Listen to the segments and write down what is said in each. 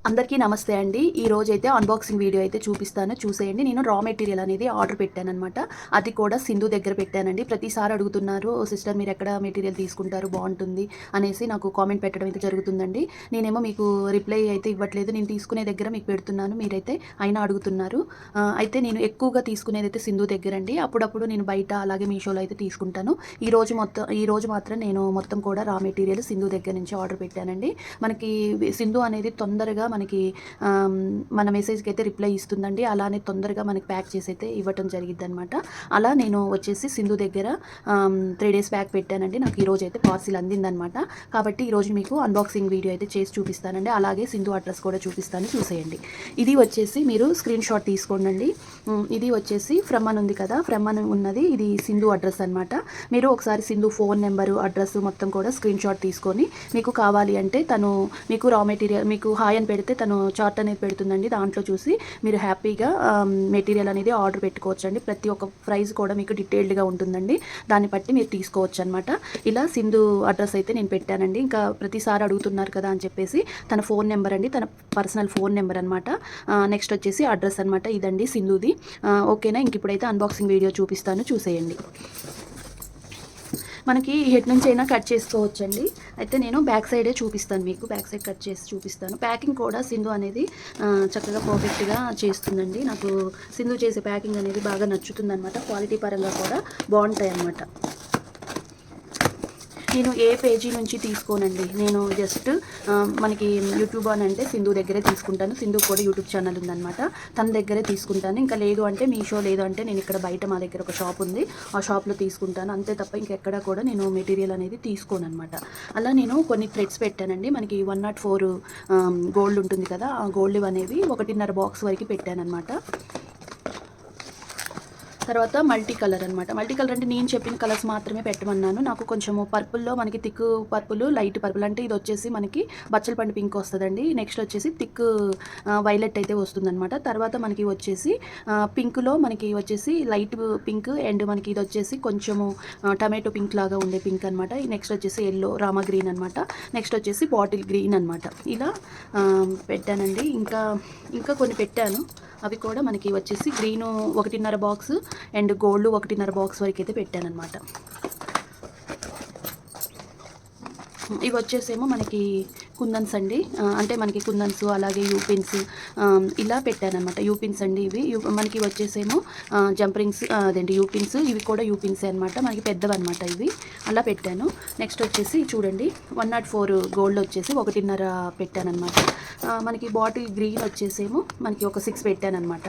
అందరికీ నమస్తే అండి. ఈ రోజైతే అన్బాక్సింగ్ వీడియో అయితే చూపిస్తాను, చూసేయండి. నేను రా మెటీరియల్ అనేది ఆర్డర్ పెట్టాననమాట. అది కూడా సింధు దగ్గర పెట్టానండి. ప్రతిసారి అడుగుతున్నారు, సిస్టర్ మీరు ఎక్కడ మెటీరియల్ తీసుకుంటారు బాగుంటుంది అనేసి నాకు కామెంట్ పెట్టడం అయితే జరుగుతుందండి. నేనేమో మీకు రిప్లై అయితే ఇవ్వట్లేదు. నేను తీసుకునే దగ్గర మీకు పెడుతున్నాను, మీరైతే అయినా అడుగుతున్నారు. అయితే నేను ఎక్కువగా తీసుకునేది అయితే సింధు దగ్గర అండి. అప్పుడప్పుడు నేను బయట అలాగే మీషోలో అయితే తీసుకుంటాను. ఈ రోజు మాత్రం నేను మొత్తం కూడా రా మెటీరియల్ సింధు దగ్గర నుంచి ఆర్డర్ పెట్టానండి. మనకి సింధు అనేది తొందరగా మనకి మన మెసేజ్కి అయితే రిప్లై ఇస్తుందండి. అలానే తొందరగా మనకి ప్యాక్ చేసి అయితే ఇవ్వటం జరిగిద్ది అనమాట. అలా నేను వచ్చేసి సింధు దగ్గర 3 days బ్యాక్ పెట్టానండి. నాకు ఈరోజు అయితే పార్సిల్ అందిందనమాట. కాబట్టి ఈరోజు మీకు అన్బాక్సింగ్ వీడియో అయితే చేసి చూపిస్తానండి. అలాగే సింధు అడ్రస్ కూడా చూపిస్తాను, చూసేయండి. ఇది వచ్చేసి మీరు స్క్రీన్ షాట్ తీసుకోండి. ఇది వచ్చేసి ఫ్రమ్ అని ఉంది కదా, ఫ్రమ్ అని ఉన్నది ఇది సింధు అడ్రస్ అనమాట. మీరు ఒకసారి సింధు ఫోన్ నెంబరు, అడ్రస్ మొత్తం కూడా స్క్రీన్ షాట్ తీసుకొని మీకు కావాలి అంటే తను మీకు రా మెటీరియల్ మీకు హాయ్ అని పెడితే తను చార్ట్ అనేది పెడుతుందండి. దాంట్లో చూసి మీరు హ్యాపీగా మెటీరియల్ అనేది ఆర్డర్ పెట్టుకోవచ్చు అండి. ప్రతి ఒక్క ప్రైస్ కూడా మీకు డీటెయిల్డ్గా ఉంటుందండి. దాన్ని బట్టి మీరు తీసుకోవచ్చు అనమాట. ఇలా సింధు అడ్రస్ అయితే నేను పెట్టానండి. ఇంకా ప్రతిసారి అడుగుతున్నారు కదా అని చెప్పేసి తన ఫోన్ నెంబర్ అండి, తన పర్సనల్ ఫోన్ నెంబర్ అనమాట. నెక్స్ట్ వచ్చేసి అడ్రస్ అనమాట, ఇదండి సింధుది. ఓకేనా, ఇంక ఇప్పుడైతే అన్బాక్సింగ్ వీడియో చూపిస్తాను, చూసేయండి. మనకి హెడ్ నుంచి అయినా కట్ చేసుకోవచ్చండి. అయితే నేను బ్యాక్ సైడే చూపిస్తాను, మీకు బ్యాక్ సైడ్ కట్ చేసి చూపిస్తాను. ప్యాకింగ్ కూడా సింధు అనేది చక్కగా పర్ఫెక్ట్గా చేస్తుందండి. నాకు సింధు చేసే ప్యాకింగ్ అనేది బాగా నచ్చుతుంది అనమాట. క్వాలిటీ పరంగా కూడా బాగుంటాయి అన్నమాట. నేను ఏ పేజీ నుంచి తీసుకోనండి. నేను జస్ట్ మనకి యూట్యూబ్ అని అంటే సింధు దగ్గరే తీసుకుంటాను. సింధు కూడా యూట్యూబ్ ఛానల్ ఉందన్నమాట, తన దగ్గరే తీసుకుంటాను. ఇంకా లేదు అంటే మీషో, లేదు అంటే నేను ఇక్కడ బయట మా దగ్గర ఒక షాప్ ఉంది, ఆ షాప్లో తీసుకుంటాను. అంతే తప్ప ఇంకెక్కడ కూడా నేను మెటీరియల్ అనేది తీసుకోను అనమాట. అలా నేను కొన్ని థ్రెడ్స్ పెట్టానండి. మనకి 104 గోల్డ్ ఉంటుంది కదా, ఆ గోల్డ్ అనేవి 1.5 బాక్స్ వరకు పెట్టానమాట. తర్వాత మల్టీ కలర్ అనమాట. మల్టీ కలర్ అంటే నేను చెప్పిన కలర్స్ మాత్రమే పెట్టమన్నాను. నాకు కొంచెము పర్పుల్లో మనకి థిక్ పర్పుల్, లైట్ పర్పుల్ అంటే ఇది వచ్చేసి మనకి బచ్చల పండు పింక్ వస్తుందండి. నెక్స్ట్ వచ్చేసి థిక్ వైలెట్ అయితే వస్తుందన్నమాట. తర్వాత మనకి వచ్చేసి పింక్లో మనకి వచ్చేసి లైట్ పింక్ అండ్ మనకి ఇది వచ్చేసి కొంచెము టమాటో పింక్ లాగా ఉండే పింక్ అనమాట. నెక్స్ట్ వచ్చేసి ఎల్లో రామా గ్రీన్ అనమాట. నెక్స్ట్ వచ్చేసి బాటిల్ గ్రీన్ అనమాట. ఇలా పెట్టానండి. ఇంకా కొన్ని పెట్టాను, అవి కూడా మనకి వచ్చేసి green 1.5 box and gold 1.5 box వరకు అయితే పెట్టానమాట. ఇవి వచ్చేసేమో మనకి కుందన్స్ అండి, అంటే మనకి కుందన్స్ అలాగే యూపిన్స్ ఇలా పెట్టానమాట. యూపిన్స్ అండి ఇవి. మనకి వచ్చేసేమో జంపరింగ్స్ అదేంటి యూపిన్స్, ఇవి కూడా యూపిన్సే అనమాట, మనకి పెద్దవన్నమాట ఇవి. అలా పెట్టాను. నెక్స్ట్ వచ్చేసి చూడండి 104 గోల్డ్ వచ్చేసి 1.5 పెట్టానమాట. మనకి బాటిల్ గ్రీన్ వచ్చేసేమో మనకి ఒక 6 పెట్టానమాట.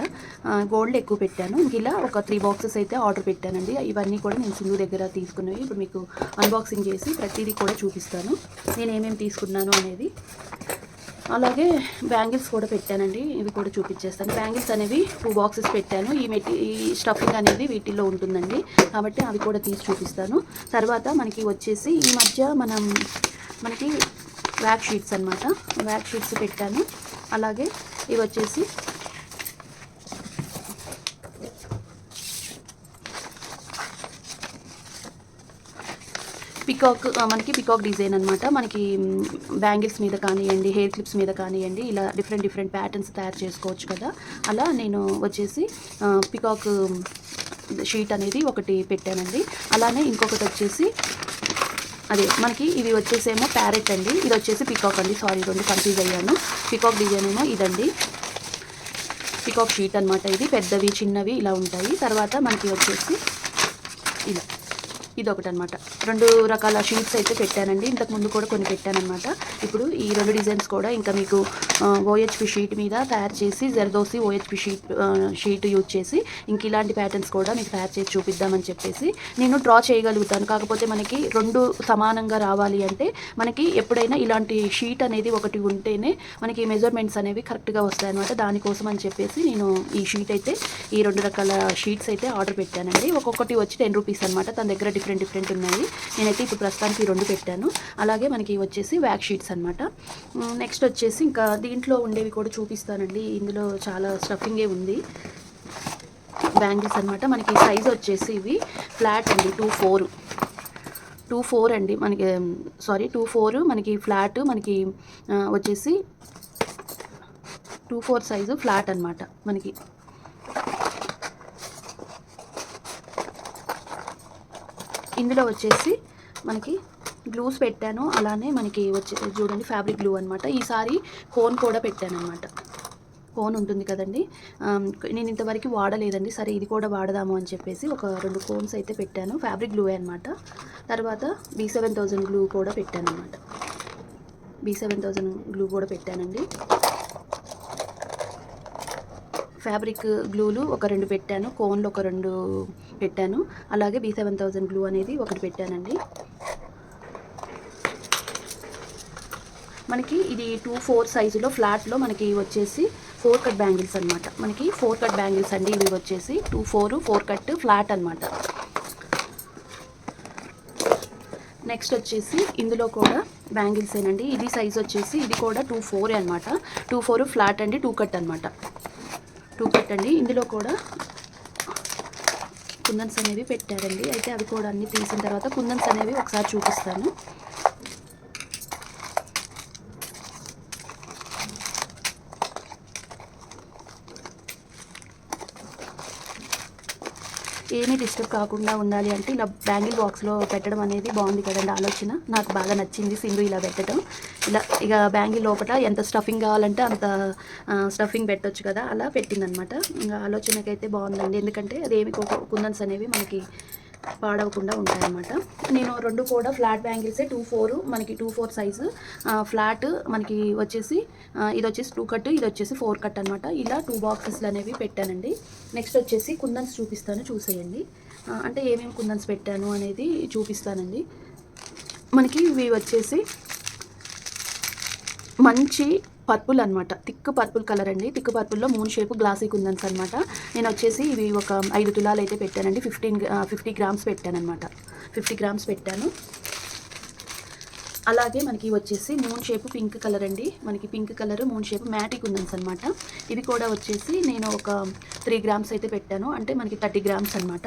గోల్డ్ ఎక్కువ పెట్టాను. ఇంక ఇలా ఒక 3 బాక్సెస్ అయితే ఆర్డర్ పెట్టానండి. ఇవన్నీ కూడా నేను సింధు దగ్గర తీసుకున్నవి. ఇప్పుడు మీకు అన్బాక్సింగ్ చేసి ప్రతిదీ కూడా చూపిస్తాను, నేను ఏమేమి తీసుకున్నాను అనేది. అలాగే బ్యాంగిల్స్ కూడా పెట్టానండి, ఇవి కూడా చూపించేస్తాను. బ్యాంగిల్స్ అనేవి 2 బాక్సెస్ పెట్టాను. ఈ స్టఫింగ్ అనేది వీటిల్లో ఉంటుందండి, కాబట్టి అవి కూడా తీసి చూపిస్తాను. తర్వాత మనకి వచ్చేసి ఈ మధ్య మనకి వ్యాక్ షీట్స్ అనమాట, వ్యాక్ షీట్స్ పెట్టాను. అలాగే ఇవి వచ్చేసి మనకి పికాక్ డిజైన్ అనమాట. మనకి బ్యాంగిల్స్ మీద కానివ్వండి, హెయిర్ క్లిప్స్ మీద కానివ్వండి, ఇలా డిఫరెంట్ ప్యాటర్న్స్ తయారు చేసుకోవచ్చు కదా. అలా నేను వచ్చేసి పికాక్ షీట్ అనేది ఒకటి పెట్టానండి. అలానే ఇంకొకటి వచ్చేసి అదే మనకి ఇవి వచ్చేసేమో ప్యారెట్ అండి, ఇది వచ్చేసి పికాక్ అండి. సారీ, రెండు కన్ఫ్యూజ్ అయ్యాను. పికాక్ డిజైన్ ఏమో ఇదండి, పికాక్ షీట్ అనమాట. ఇది పెద్దవి చిన్నవి ఇలా ఉంటాయి. తర్వాత మనకి వచ్చేసి ఇలా ఇదొకటి అనమాట. 2 రకాల షీట్స్ అయితే పెట్టానండి. ఇంతకుముందు కూడా కొన్ని పెట్టానమాట. ఇప్పుడు ఈ 2 డిజైన్స్ కూడా ఇంకా మీకు ఓహెచ్పి షీట్ మీద తయారు చేసి, జర్దోసి ఓహెచ్పి షీట్ యూజ్ చేసి ఇంక ఇలాంటి ప్యాటర్న్స్ కూడా మీకు తయారు చేసి చూపిద్దామని చెప్పేసి నేను డ్రా చేయగలుగుతాను. కాకపోతే మనకి 2 సమానంగా రావాలి అంటే మనకి ఎప్పుడైనా ఇలాంటి షీట్ అనేది ఒకటి ఉంటేనే మనకి మెజర్మెంట్స్ అనేవి కరెక్ట్గా వస్తాయన్నమాట. దానికోసం అని చెప్పేసి నేను ఈ షీట్ అయితే ఈ 2 రకాల షీట్స్ అయితే ఆర్డర్ పెట్టానండి. ఒక్కొక్కటి వచ్చి 10 రూపీస్ అనమాట. తన దగ్గర డిఫరెంట్ ఉన్నాయి. నేనైతే ఇప్పుడు ప్రస్తుతానికి 2 పెట్టాను. అలాగే మనకి వచ్చేసి వ్యాక్ షీట్స్ అనమాట. నెక్స్ట్ వచ్చేసి ఇంకా దీంట్లో ఉండేవి కూడా చూపిస్తానండి. ఇందులో చాలా స్టఫింగే ఉంది. బ్యాంగిల్స్ అనమాట. మనకి సైజ్ వచ్చేసి ఇవి ఫ్లాట్ అండి, 2.4 అండి మనకి. సారీ 2.4 మనకి ఫ్లాట్. మనకి వచ్చేసి 2/4 సైజు ఫ్లాట్ అనమాట మనకి. ఇందులో వచ్చేసి మనకి గ్లూస్ పెట్టాను, అలానే మనకి వచ్చే చూడండి ఫ్యాబ్రిక్ గ్లూ అనమాట. ఈసారి కోన్ కూడా పెట్టాను అనమాట. కోన్ ఉంటుంది కదండి, నేను ఇంతవరకు వాడలేదండి, సరే ఇది కూడా వాడదాము అని చెప్పేసి ఒక 2 కోన్స్ అయితే పెట్టాను. ఫ్యాబ్రిక్ గ్లూ అనమాట. తర్వాత B7000 గ్లూ కూడా పెట్టాను అనమాట. B7000 గ్లూ కూడా పెట్టానండి. ఫ్యాబ్రిక్ గ్లూలు ఒక 2 పెట్టాను, కోన్లు ఒక 2 పెట్టాను, అలాగే B7000 గ్లూ అనేది ఒకటి పెట్టానండి. మనకి ఇది 2/4 సైజులో ఫ్లాట్లో మనకి వచ్చేసి 4 కట్ బ్యాంగిల్స్ అనమాట. మనకి 4 కట్ బ్యాంగిల్స్ అండి ఇవి వచ్చేసి 4 కట్ ఫ్లాట్ అనమాట. నెక్స్ట్ వచ్చేసి ఇందులో కూడా బ్యాంగిల్స్ ఏనండి. ఇది సైజ్ వచ్చేసి ఇది కూడా 2/4 అనమాట. 2/4 ఫ్లాట్ అండి, 2 కట్ అనమాట. 2 కట్ అండి. ఇందులో కూడా కుందన్స్ అనేవి పెట్టారండి. అయితే అవి కూడా అన్నీ తీసిన తర్వాత కుందన్స్ అనేవి ఒకసారి చూపిస్తాను. ఏమీ డిస్టర్బ్ కాకుండా ఉండాలి అంటే ఇలా బ్యాంగిల్ బాక్స్లో పెట్టడం అనేది బాగుంది కదండి ఆలోచన. నాకు బాగా నచ్చింది సింధు ఇలా పెట్టడం. ఇలా ఇక బ్యాంగిల్ లోపల ఎంత స్టఫింగ్ కావాలంటే అంత స్టఫింగ్ పెట్టొచ్చు కదా, అలా పెట్టిందనమాట. ఇంకా ఆలోచనకైతే బాగుందండి, ఎందుకంటే అదేమి కుందన్స్ అనేవి మనకి పాడవకుండా ఉంటాయన్నమాట. నేను 2 కూడా ఫ్లాట్ బ్యాంగిల్సే 2/4 మనకి 2/4 సైజు ఫ్లాట్ మనకి వచ్చేసి ఇది వచ్చేసి 2 కట్, ఇది వచ్చేసి 4 కట్ అనమాట. ఇలా 2 బాక్సెస్లు అనేవి పెట్టానండి. నెక్స్ట్ వచ్చేసి కుందన్స్ చూపిస్తాను, చూసేయండి. అంటే ఏమేమి కుందన్స్ పెట్టాను అనేది చూపిస్తానండి. మనకి ఇవి వచ్చేసి మంచి పర్పుల్ అనమాట, థిక్ పర్పుల్ కలర్ అండి. థిక్ పర్పుల్లో మూన్ షేప్ గ్లాసీ కుందన్స్ అనమాట. నేను వచ్చేసి ఇవి ఒక 5 తులాలు అయితే పెట్టానండి. 50 గ్రామ్స్ పెట్టాను అనమాట. 50 గ్రామ్స్ పెట్టాను. అలాగే మనకి వచ్చేసి మూన్ షేప్ పింక్ కలర్ అండి. మనకి పింక్ కలర్ మూన్ షేప్ మ్యాటీ కుందన్స్ అనమాట. ఇవి కూడా వచ్చేసి నేను ఒక 3 గ్రామ్స్ అయితే పెట్టాను, అంటే మనకి 30 గ్రామ్స్ అనమాట.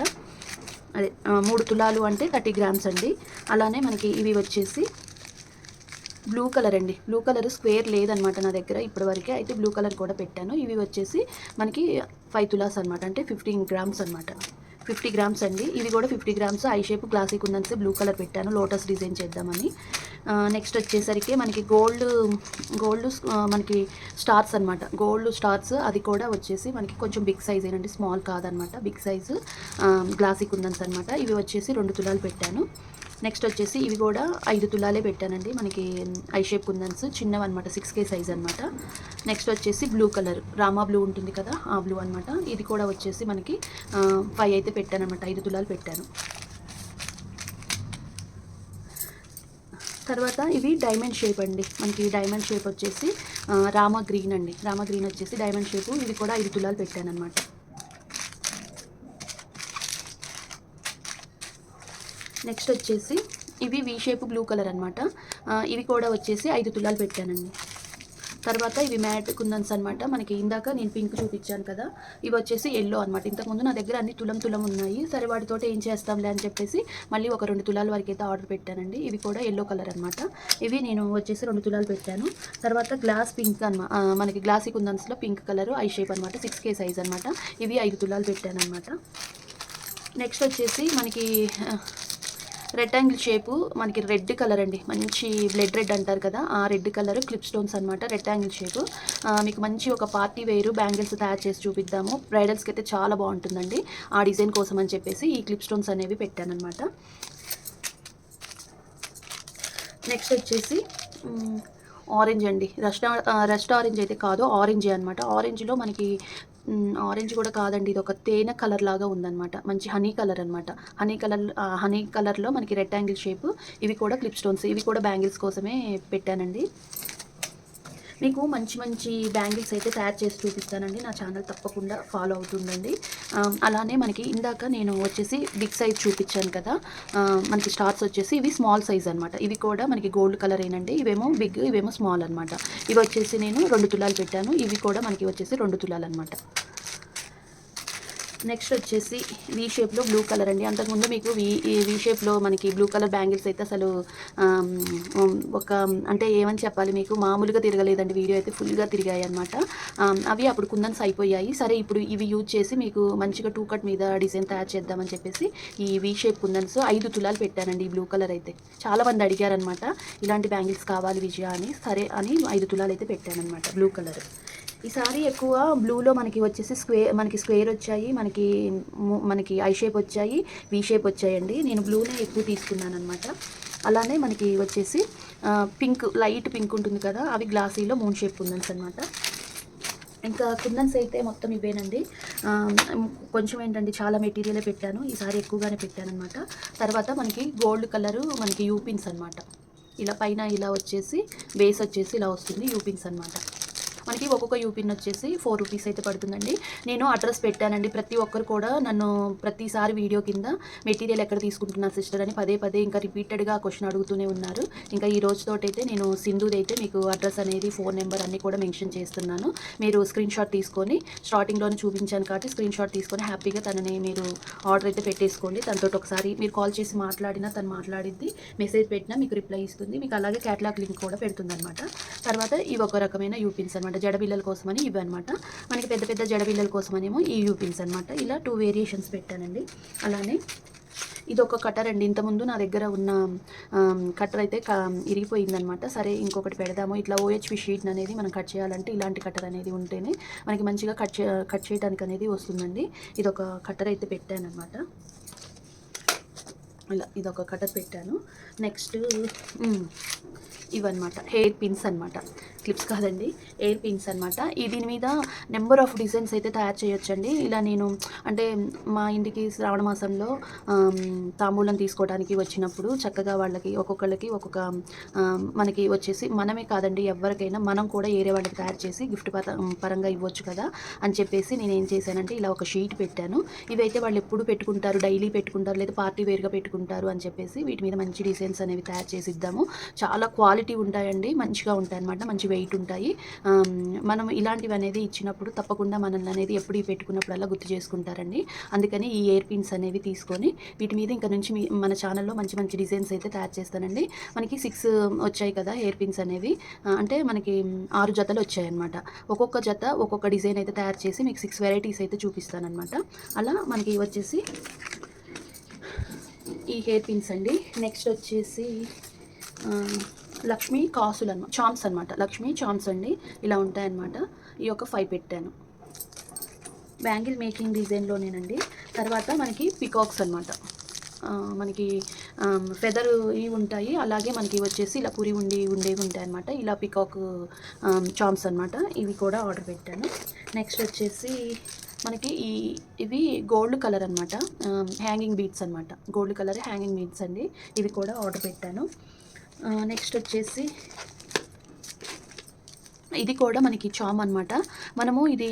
అదే 3 తులాలు అంటే 30 గ్రామ్స్ అండి. అలానే మనకి ఇవి వచ్చేసి బ్లూ కలర్ అండి. బ్లూ కలర్ స్క్వేర్ లేదనమాట నా దగ్గర ఇప్పటివరకే, అయితే బ్లూ కలర్ కూడా పెట్టాను. ఇవి వచ్చేసి మనకి 5 తులాస్ అనమాట, అంటే 15 గ్రామ్స్ అనమాట. 50 గ్రామ్స్ అండి. ఇవి కూడా 50 grams I shape classic kundans blue colour పెట్టాను, లోటస్ డిజైన్ చేద్దామని. నెక్స్ట్ వచ్చేసరికి మనకి గోల్డ్ మనకి స్టార్స్ అనమాట. గోల్డ్ స్టార్స్ అది కూడా వచ్చేసి మనకి కొంచెం బిగ్ సైజ్ ఏనండి, స్మాల్ కాదనమాట, బిగ్ సైజు గ్లాసిక్ కుందన్స్ అనమాట. ఇవి వచ్చేసి 2 తులాలు పెట్టాను. నెక్స్ట్ వచ్చేసి ఇవి కూడా 5 తులాలే పెట్టానండి. మనకి ఐ షేప్ కుందన్స్ చిన్నవి అనమాట, 6K సైజ్ అనమాట. నెక్స్ట్ వచ్చేసి బ్లూ కలర్ రామా బ్లూ ఉంటుంది కదా, ఆ బ్లూ అనమాట. ఇది కూడా వచ్చేసి మనకి 5 అయితే పెట్టాను అనమాట, 5 తులాలు పెట్టాను. తర్వాత ఇవి డైమండ్ షేప్ అండి. మనకి డైమండ్ షేప్ వచ్చేసి రామా గ్రీన్ అండి. రామా గ్రీన్ వచ్చేసి డైమండ్ షేపు, ఇవి కూడా 5 తులాలు పెట్టాను అనమాట. నెక్స్ట్ వచ్చేసి ఇవి వీ షేప్ బ్లూ కలర్ అనమాట. ఇవి కూడా వచ్చేసి 5 తులాలు పెట్టానండి. తర్వాత ఇవి మ్యాట్ కుందన్స్ అనమాట. మనకి ఇందాక నేను పింక్ చూపించాను కదా, ఇవి వచ్చేసి ఎల్లో అనమాట. ఇంతకుముందు నా దగ్గర అన్ని తులం ఉన్నాయి, సరే వాటితో ఏం చేస్తాంలే అని చెప్పేసి మళ్ళీ ఒక 2 తులాల వరకు అయితే ఆర్డర్ పెట్టానండి. ఇవి కూడా ఎల్లో కలర్ అనమాట. ఇవి నేను వచ్చేసి 2 తులాలు పెట్టాను. తర్వాత గ్లాస్ పింక్ అనమాట, మనకి గ్లాసీ కుందన్స్లో పింక్ కలర్ ఐ షేప్ అనమాట, 6K సైజ్ అనమాట. ఇవి 5 తులాలు పెట్టాను అనమాట. నెక్స్ట్ వచ్చేసి మనకి రెక్టాంగిల్ షేపు, మనకి రెడ్ కలర్ అండి, మంచి బ్లడ్ రెడ్ అంటారు కదా, ఆ రెడ్ కలర్ క్లిప్ స్టోన్స్ అనమాట. రెక్టాంగిల్ షేపు మీకు మంచి ఒక పార్టీ వేరు బ్యాంగిల్స్ తయారు చేసి చూపిద్దాము. బ్రైడల్స్కి అయితే చాలా బాగుంటుందండి, ఆ డిజైన్ కోసం అని చెప్పేసి ఈ క్లిప్ స్టోన్స్ అనేవి పెట్టాను అనమాట. నెక్స్ట్ వచ్చేసి ఆరెంజ్ అండి, రస్ట్ ఆరెంజ్ అయితే కాదు, ఆరెంజే అనమాట. ఆరెంజ్లో మనకి ఆరెంజ్ కూడా కాదండి, ఇది ఒక తేనె కలర్ లాగా ఉందన్నమాట, మంచి హనీ కలర్ అనమాట. హనీ కలర్లో మనకి రెక్టాంగిల్ షేప్. ఇవి కూడా క్లిప్ స్టోన్స్, ఇవి కూడా బ్యాంగిల్స్ కోసమే పెట్టానండి. మీకు మంచి బ్యాంగిల్స్ అయితే తయారు చేసి చూపిస్తానండి, నా ఛానల్ తప్పకుండా ఫాలో అవుతుందండి. అలానే మనకి ఇందాక నేను వచ్చేసి బిగ్ సైజ్ చూపించాను కదా, మనకి స్టార్స్ వచ్చేసి ఇవి స్మాల్ సైజ్ అనమాట. ఇవి కూడా మనకి గోల్డ్ కలర్ ఏనండి, ఇవేమో బిగ్, ఇవేమో స్మాల్ అనమాట. ఇవి వచ్చేసి నేను 2 తులాలు పెట్టాను. ఇవి కూడా మనకి వచ్చేసి 2 తులాలు అనమాట. నెక్స్ట్ వచ్చేసి వీ షేప్లో బ్లూ కలర్ అండి. అంతకుముందు మీకు వీ షేప్లో మనకి బ్లూ కలర్ బ్యాంగిల్స్ అయితే అసలు ఒక అంటే ఏమని చెప్పాలి, మీకు మామూలుగా తిరగలేదండి. వీడియో అయితే ఫుల్గా తిరిగాయి అనమాట. అవి అప్పుడు కుందన్స్ అయిపోయాయి. సరే ఇప్పుడు ఇవి యూజ్ చేసి మీకు మంచిగా 2 కట్ మీద డిజైన్ తయారు చేద్దామని చెప్పేసి ఈ వీ షేప్ కుందన్స్ 5 తులాలు పెట్టానండి. ఈ బ్లూ కలర్ అయితే చాలామంది అడిగారనమాట, ఇలాంటి బ్యాంగిల్స్ కావాలి విజయ అని. సరే అని 5 తులాలు అయితే పెట్టానమాట బ్లూ కలర్. ఈసారి ఎక్కువ బ్లూలో మనకి వచ్చేసి స్క్వేర్ వచ్చాయి, మనకి ఐ షేప్ వచ్చాయి, వీ షేప్ వచ్చాయండి. నేను బ్లూనే ఎక్కువ తీసుకున్నాను అనమాట. అలానే మనకి వచ్చేసి పింక్, లైట్ పింక్ ఉంటుంది కదా, అవి గ్లాసీలో మూన్ షేప్ కుందన్స్ అనమాట. ఇంకా కుందన్స్ అయితే మొత్తం ఇవేనండి. కొంచెం ఏంటంటే చాలా మెటీరియలే పెట్టాను, ఈసారి ఎక్కువగానే పెట్టాను అనమాట. తర్వాత మనకి గోల్డ్ కలరు మనకి యూపిన్స్ అనమాట. ఇలా పైన ఇలా వచ్చేసి బేస్ వచ్చేసి ఇలా వస్తుంది యూపిన్స్ అనమాట. మనకి ఒక్కొక్క యూపిన్ వచ్చేసి 4 రూపీస్ అయితే పడుతుందండి. నేను అడ్రస్ పెట్టానండి. ప్రతి ఒక్కరు కూడా నన్ను ప్రతిసారి వీడియో కింద మెటీరియల్ ఎక్కడ తీసుకుంటున్నారు సిస్టర్ అని పదే ఇంకా రిపీటెడ్గా క్వశ్చన్ అడుగుతూనే ఉన్నారు. ఇంకా ఈ రోజుతోటైతే నేను సింధుది అయితే మీకు అడ్రస్ అనేది, ఫోన్ నెంబర్ అన్నీ కూడా మెన్షన్ చేస్తున్నాను. మీరు స్క్రీన్ షాట్ తీసుకొని, స్టార్టింగ్లోనే చూపించాను కాబట్టి స్క్రీన్ షాట్ తీసుకొని హ్యాపీగా తనని మీరు ఆర్డర్ అయితే పెట్టేసుకోండి. తనతో ఒకసారి మీరు కాల్ చేసి మాట్లాడినా తను మాట్లాడిద్ది, మెసేజ్ పెట్టినా మీకు రిప్లై ఇస్తుంది. మీకు అలాగే క్యాటలాగ్ లింక్ కూడా పెడుతుంది అనమాట. తర్వాత ఇవి ఒక రకమైన యూపిన్స్ అనమాట, జడబిల్లల కోసమని ఇవి అనమాట. మనకి పెద్ద జడబిల్లల కోసమనేమో ఈ యూపిన్స్ అనమాట. ఇలా 2 వేరియేషన్స్ పెట్టానండి. అలానే ఇది ఒక కటర్ అండి. ఇంతకుముందు నా దగ్గర ఉన్న కటర్ అయితే ఇరిగిపోయిందనమాట. సరే ఇంకొకటి పెడదాము. ఇట్లా ఓహెచ్పి షీట్ అనేది మనం కట్ చేయాలంటే ఇలాంటి కటర్ అనేది ఉంటేనే మనకి మంచిగా కట్ చేయడానికి అనేది వస్తుందండి. ఇది ఒక కటర్ అయితే పెట్టాను అనమాట. ఇలా ఇదొక కటర్ పెట్టాను. నెక్స్ట్ ఇవన్నమాట హెయిర్ పిన్స్ అనమాట, క్లిప్స్ కాదండి, ఎయిర్ పిన్స్ అనమాట. దీని మీద నెంబర్ ఆఫ్ డిజైన్స్ అయితే తయారు చేయొచ్చండి. ఇలా నేను అంటే మా ఇంటికి శ్రావణ మాసంలో తాంబూలం తీసుకోవడానికి వచ్చినప్పుడు చక్కగా వాళ్ళకి ఒక్కొక్కళ్ళకి ఒక్కొక్క మనకి వచ్చేసి మనమే కాదండి ఎవరికైనా మనం కూడా ఏరే వాళ్ళకి తయారు చేసి గిఫ్ట్ పరంగా ఇవ్వచ్చు కదా అని చెప్పేసి నేను ఏం చేశానంటే ఇలా ఒక షీట్ పెట్టాను. ఇవైతే వాళ్ళు ఎప్పుడు పెట్టుకుంటారు, డైలీ పెట్టుకుంటారు లేదా పార్టీ వేర్గా పెట్టుకుంటారు అని చెప్పేసి వీటి మీద మంచి డిజైన్స్ అనేవి తయారు చేసి ఇద్దాము. చాలా క్వాలిటీ ఉంటాయండి, మంచిగా ఉంటాయి అన్నమాట, మంచి వెయిట్ ఉంటాయి. మనం ఇలాంటివి అనేది ఇచ్చినప్పుడు తప్పకుండా మనల్ని అనేది ఎప్పుడు పెట్టుకున్నప్పుడల్లా గుర్తు చేసుకుంటారండి. అందుకని ఈ ఇయర్ పిన్స్ అనేవి తీసుకొని వీటి మీద ఇంకా నుంచి మన ఛానల్లో మంచి డిజైన్స్ అయితే తయారు చేస్తానండి. మనకి 6 వచ్చాయి కదా ఇయర్ పిన్స్ అనేవి, అంటే మనకి 6 జతలు వచ్చాయన్నమాట. ఒక్కొక్క జత ఒక్కొక్క డిజైన్ అయితే తయారు చేసి మీకు 6 వెరైటీస్ అయితే చూపిస్తానన్నమాట. అలా మనకి వచ్చేసి ఈ హెయిర్ పిన్స్ అండి. నెక్స్ట్ వచ్చేసి లక్ష్మీ కాసులు అనమాట, చామ్స్ అనమాట, లక్ష్మీ చామ్స్ అండి. ఇలా ఉంటాయన్నమాట. ఈ యొక్క 5 పెట్టాను బ్యాంగిల్ మేకింగ్ డిజైన్లోనేనండి. తర్వాత మనకి పికాక్స్ అనమాట, మనకి ఫెదర్ ఇవి ఉంటాయి. అలాగే మనకి వచ్చేసి ఇలా పురి ఉండేవి ఉంటాయి అనమాట. ఇలా పికాక్ చామ్స్ అనమాట, ఇవి కూడా ఆర్డర్ పెట్టాను. నెక్స్ట్ వచ్చేసి మనకి ఇవి గోల్డ్ కలర్ అనమాట, హ్యాంగింగ్ బీడ్స్ అనమాట, గోల్డ్ కలర్ హ్యాంగింగ్ బీడ్స్ అండి. ఇవి కూడా ఆర్డర్ పెట్టాను. నెక్స్ట్ వచ్చేసి ఇది కూడా మనకి చామ్ అనమాట. మనము ఇది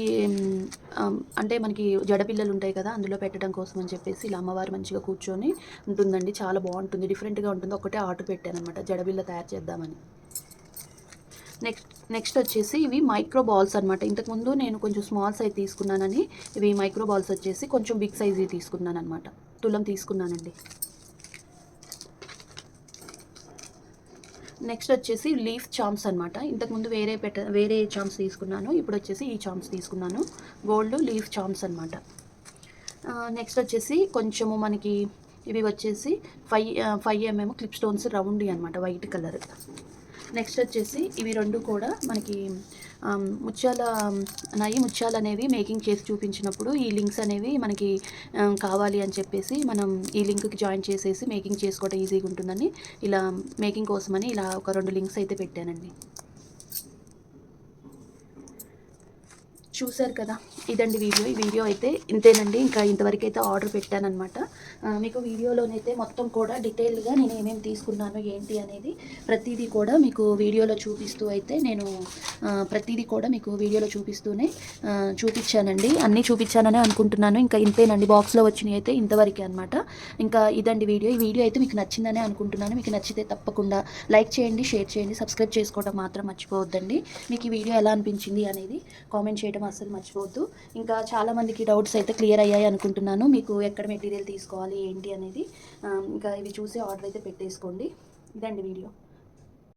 అంటే మనకి జడపిల్లలు ఉంటాయి కదా, అందులో పెట్టడం కోసం అని చెప్పేసి ఇలా అమ్మవారు మంచిగా కూర్చొని ఉంటుందండి. చాలా బాగుంటుంది, డిఫరెంట్గా ఉంటుంది. ఒకటే ఆర్డర్ పెట్టాను అనమాట, జడబిల్ల తయారు చేద్దామని. నెక్స్ట్ వచ్చేసి ఇవి మైక్రో బాల్స్ అనమాట. ఇంతకుముందు నేను కొంచెం స్మాల్ సైజ్ తీసుకున్నానని ఇవి మైక్రో బాల్స్ వచ్చేసి కొంచెం బిగ్ సైజ్ తీసుకున్నాను అనమాట. తులం తీసుకున్నానండి. నెక్స్ట్ వచ్చేసి లీఫ్ చామ్స్ అనమాట. ఇంతకుముందు వేరే చామ్స్ తీసుకున్నాను, ఇప్పుడు వచ్చేసి ఈ చామ్స్ తీసుకున్నాను, గోల్డ్ లీఫ్ చామ్స్ అనమాట. నెక్స్ట్ వచ్చేసి కొంచెము మనకి ఇవి వచ్చేసి 5 mm క్లిప్ స్టోన్స్ రౌండ్ అనమాట, వైట్ కలర్. నెక్స్ట్ వచ్చేసి ఇవి 2 కూడా మనకి ముత్యాలు అనేవి మేకింగ్ చేసి చూపించినప్పుడు ఈ లింక్స్ అనేవి మనకి కావాలి అని చెప్పేసి మనం ఈ లింక్కి జాయిన్ చేసేసి మేకింగ్ చేసుకోవడం ఈజీగా ఉంటుందని ఇలా మేకింగ్ కోసమని ఇలా ఒక 2 లింక్స్ అయితే పెట్టానండి. చూసారు కదా, ఇదండి ఈ వీడియో అయితే ఇంతేనండి. ఇంకా ఇంతవరకు అయితే ఆర్డర్ పెట్టానమాట. మీకు వీడియోలోనైతే మొత్తం కూడా డీటెయిల్గా నేను ఏమేమి తీసుకున్నాను ఏంటి అనేది ప్రతిదీ కూడా మీకు వీడియోలో చూపిస్తూ అయితే నేను ప్రతిదీ కూడా మీకు వీడియోలో చూపించానండి. అన్నీ చూపించానని అనుకుంటున్నాను. ఇంకా ఇంతేనండి, బాక్స్లో వచ్చినవి అయితే ఇంతవరకే అనమాట. ఇంకా ఇదండి ఈ వీడియో అయితే మీకు నచ్చిందని అనుకుంటున్నాను. మీకు నచ్చితే తప్పకుండా లైక్ చేయండి, షేర్ చేయండి, సబ్స్క్రైబ్ చేసుకోవడం మాత్రం మర్చిపోవద్దండి. మీకు ఈ వీడియో ఎలా అనిపించింది అనేది కామెంట్ చేయడం అస్సలు మర్చిపోవద్దు. ఇంకా చాలామందికి డౌట్స్ అయితే క్లియర్ అయ్యాయి అనుకుంటున్నాను. మీకు ఎక్కడ మెటీరియల్ తీసుకోవాలి ఏంటి అనేది ఇంకా ఇవి చూసి ఆర్డర్ అయితే పెట్టేసుకోండి. ఇదండి వీడియో.